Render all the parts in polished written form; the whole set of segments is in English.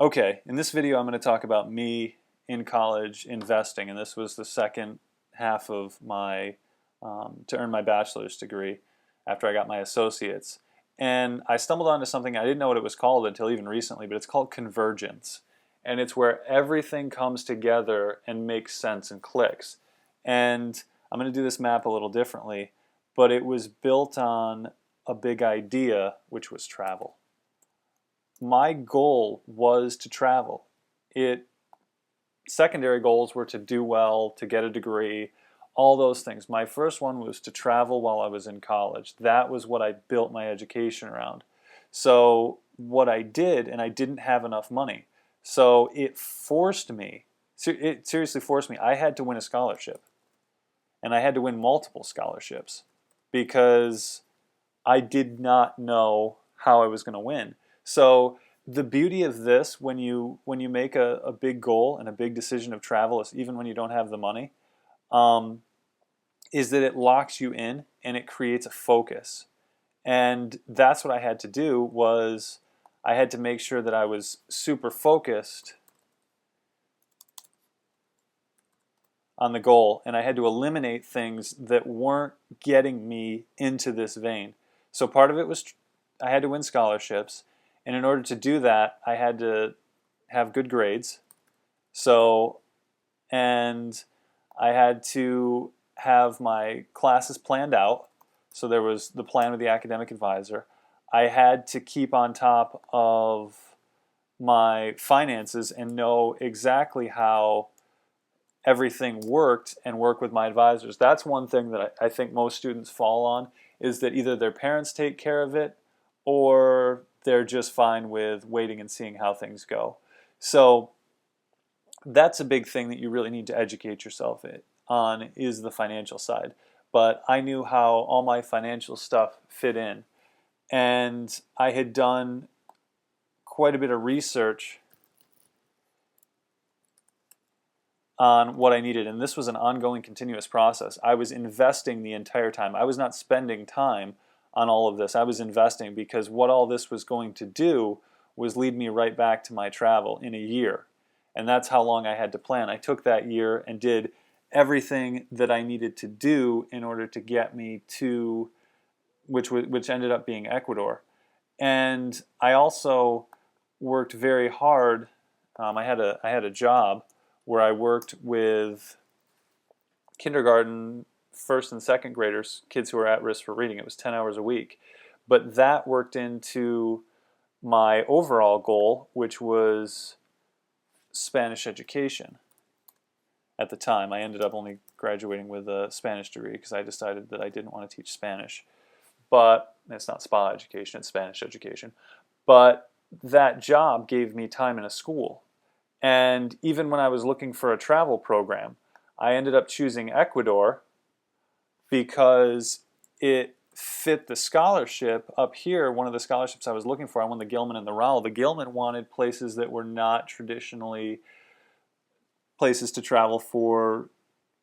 Okay, in this video I'm going to talk about me in college investing, and this was the second half of my to earn my bachelor's degree after I got my associates. And I stumbled onto something I didn't know what it was called until even recently, but it's called convergence. And it's where everything comes together and makes sense and clicks. And I'm going to do this map a little differently, but it was built on a big idea, which was travel. My goal was to travel. Secondary goals were to do well, to get a degree, all those things. My first one was to travel while I was in college. That was what I built my education around. So what I did, and I didn't have enough money, so it forced me, it seriously forced me. I had to win a scholarship, and I had to win multiple scholarships because I did not know how I was going to win. So the beauty of this, when you make a big goal and a big decision of travel, even when you don't have the money, is that it locks you in and it creates a focus. And that's what I had to do. Was I had to make sure that I was super focused on the goal, and I had to eliminate things that weren't getting me into this vein. So part of it was I had to win scholarships, and in order to do that, I had to have good grades. So, and I had to have my classes planned out. So there was the plan with the academic advisor. I had to keep on top of my finances and know exactly how everything worked and work with my advisors. That's one thing that I think most students fall on, is that either their parents take care of it or they're just fine with waiting and seeing how things go. So that's a big thing that you really need to educate yourself on, is the financial side. But I knew how all my financial stuff fit in. And I had done quite a bit of research on what I needed, and this was an ongoing, continuous process. I was investing the entire time. I was not spending time on all of this. I was investing, because what all this was going to do was lead me right back to my travel in a year. And that's how long I had to plan. I took that year and did everything that I needed to do in order to get me to which ended up being Ecuador. And I also worked very hard. I had a job where I worked with kindergarten, first and second graders, kids who were at risk for reading. It was 10 hours a week. But that worked into my overall goal, which was Spanish education. At the time, I ended up only graduating with a Spanish degree because I decided that I didn't want to teach Spanish. But it's not SPA education, it's Spanish education. But that job gave me time in a school. And even when I was looking for a travel program, I ended up choosing Ecuador because it fit the scholarship up here. One of the scholarships I was looking for, I won the Gilman and the Rowell. The Gilman wanted places that were not traditionally places to travel for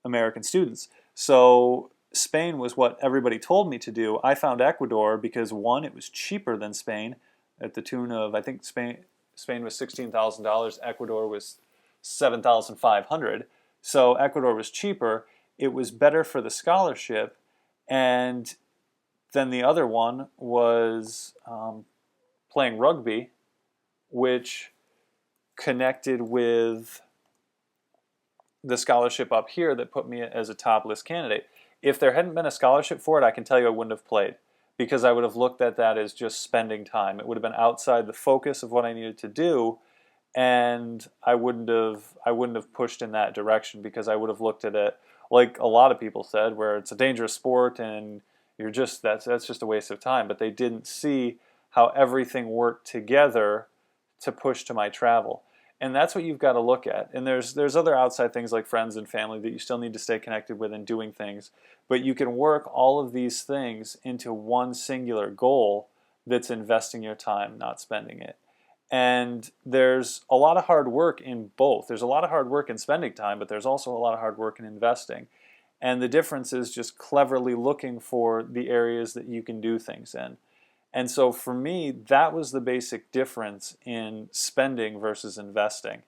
American students. So Spain was what everybody told me to do. I found Ecuador because, one, it was cheaper than Spain, at the tune of, I think Spain was $16,000, Ecuador was $7,500. So Ecuador was cheaper. It was better for the scholarship, and then the other one was playing rugby, which connected with the scholarship up here that put me as a top list candidate. If there hadn't been a scholarship for it, I can tell you I wouldn't have played, because I would have looked at that as just spending time. It would have been outside the focus of what I needed to do, and I wouldn't have pushed in that direction, because I would have looked at it like a lot of people said, where it's a dangerous sport and that's just a waste of time. But they didn't see how everything worked together to push to my travel. And that's what you've got to look at. And there's other outside things like friends and family that you still need to stay connected with and doing things. But you can work all of these things into one singular goal that's investing your time, not spending it. And there's a lot of hard work in both. There's a lot of hard work in spending time, but there's also a lot of hard work in investing. And the difference is just cleverly looking for the areas that you can do things in. And so for me, that was the basic difference in spending versus investing.